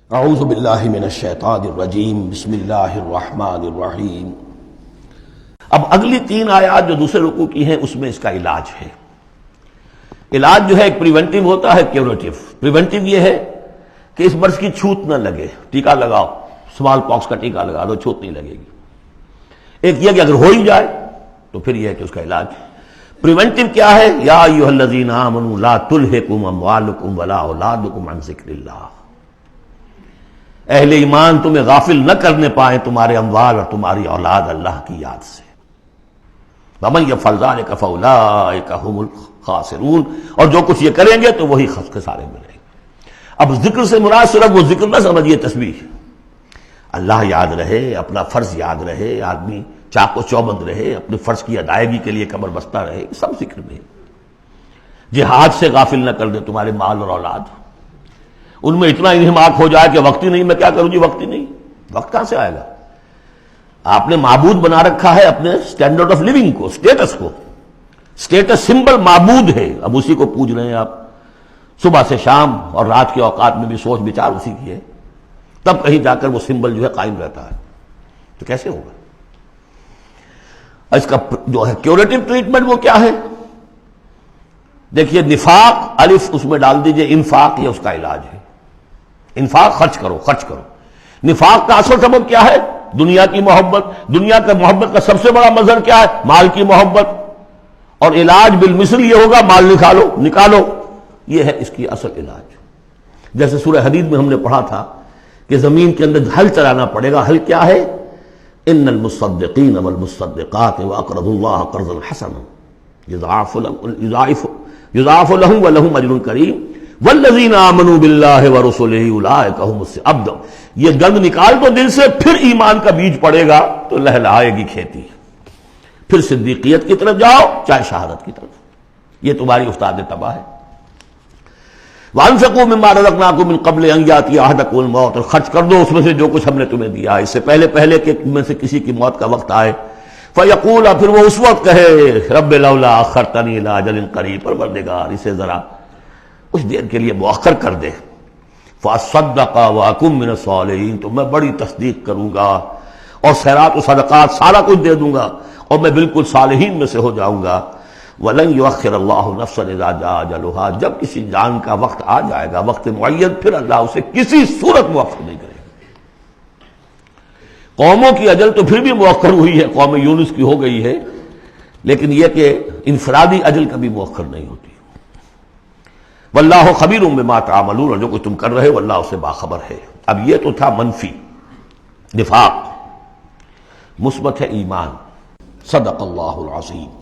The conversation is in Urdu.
اعوذ باللہ من الشیطان الرجیم بسم اللہ الرحمن الرحیم۔ اب اگلی تین آیات جو دوسرے رکوع کی ہیں اس میں اس کا علاج ہے۔ علاج جو ہے ایک پریونٹیو ہوتا ہے، کیوریٹیو۔ پریونٹیو یہ ہے کہ اس مرض کی چھوت نہ لگے، ٹیکہ لگاؤ، اسمال پاکس کا ٹیکہ لگا دو، چھوت نہیں لگے گی۔ ایک یہ کہ اگر ہو ہی جائے تو پھر یہ ہے کہ اس کا علاج۔ پریونٹیو کیا ہے؟ یا ایھا الذین آمنوا لا تلھکم اموالکم ولا اولادکم عن ذکر اللہ۔ اہل ایمان تمہیں غافل نہ کرنے پائیں تمہارے اموال اور تمہاری اولاد اللہ کی یاد سے۔ وَمَن يَفْعَلْ ذَلِكَ فَأُولَٰئِكَ هُمُ الْخَاسِرُونَ، اور جو کچھ یہ کریں گے تو وہی خسارے میں رہیں گے۔ اب ذکر سے مراد صرف وہ ذکر نہ سمجھیے تسبیح، اللہ یاد رہے، اپنا فرض یاد رہے، آدمی چاق و چوبند رہے، اپنے فرض کی ادائیگی کے لیے کمر بستہ رہے، سب ذکر میں۔ جہاد سے غافل نہ کر دے تمہارے مال اور اولاد، ان میں اتنا انہماک ہو جائے کہ وقت ہی نہیں، میں کیا کروں جی، وقت ہی نہیں۔ وقت کہاں سے آئے گا؟ آپ نے معبود بنا رکھا ہے اپنے سٹینڈرڈ آف لیونگ کو، سٹیٹس کو۔ سٹیٹس سمبل معبود ہے، اب اسی کو پوج رہے ہیں آپ صبح سے شام، اور رات کے اوقات میں بھی سوچ بچار اسی کی ہے، تب کہیں جا کر وہ سمبل جو ہے قائم رہتا ہے، تو کیسے ہوگا؟ اس کا جو ہے کیوریٹو ٹریٹمنٹ وہ کیا ہے؟ دیکھیے، نفاق الف اس میں ڈال دیجئے، انفاق یہ اس کا علاج ہے۔ انفاق، خرچ کرو، خرچ کرو۔ نفاق کا اصل سبب کیا ہے؟ دنیا کی محبت۔ دنیا کا محبت کا سب سے بڑا مظہر کیا ہے؟ مال کی محبت۔ اور علاج بالمثل یہ ہوگا، مال نکالو نکالو، یہ ہے اس کی اصل علاج۔ جیسے سورہ حدید میں ہم نے پڑھا تھا کہ زمین کے اندر ہل چلانا پڑے گا۔ ہل کیا ہے؟ ان المصدقین والمصدقات واقرضوا اللہ قرضا حسنا یضاعف لهم ولهم اجر کریم والذین آمنوا باللہ ورسلہ اولئک هم الصادقون۔ یہ گند نکال دو دل سے، پھر ایمان کا بیج پڑے گا تو لہلائے گی کھیتی، پھر صدیقیت کی طرف جاؤ چاہے شہادت کی طرف۔ یہ تمہاری استاد تباہ ہے۔ وَأَنفِقُوا مِمَّا رَزَقْنَاكُم مِّن قَبْلِ أَن يَأْتِيَ أَحَدَكُمُ الْمَوْتُ، اور خرچ کر دو اس میں سے جو کچھ ہم نے تمہیں دیا ہے، اس سے پہلے کہ میں سے کسی کی موت کا وقت آئے۔ فَيَقُولَ، پھر وہ اس وقت کہے، رب لولا أَخَّرْتَنِي إِلَىٰ أَجَلٍ قَرِيبٍ، پروردگار اسے ذرا کچھ دیر کے لیے مؤخر کر دے۔ فَأَصَّدَّقَ وَأَكُن مِّنَ الصَّالِحِينَ، تو میں بڑی تصدیق کروں گا اور خیرات و صدقات سارا کچھ دے دوں گا، اور میں بالکل صالحین میں سے ہو جاؤں گا۔ وَلَن يُؤَخِّرَ اللَّهُ نَفْسًا إِذَا جَاءَ أَجَلُهَا، جب کسی جان کا وقت آ جائے گا، وقت معین، پھر اللہ اسے کسی صورت مؤخر نہیں کرے گا۔ قوموں کی اجل تو پھر بھی مؤخر ہوئی ہے، قوم یونس کی ہو گئی ہے، لیکن یہ کہ انفرادی اجل کبھی مؤخر نہیں ہوتی۔ واللہ خبیر بما تعملون، اور جو کچھ تم کر رہے ہو اللہ اس سے باخبر ہے۔ اب یہ تو تھا منفی، نفاق۔ مثبت ہے ایمان۔ صدق اللہ العظیم۔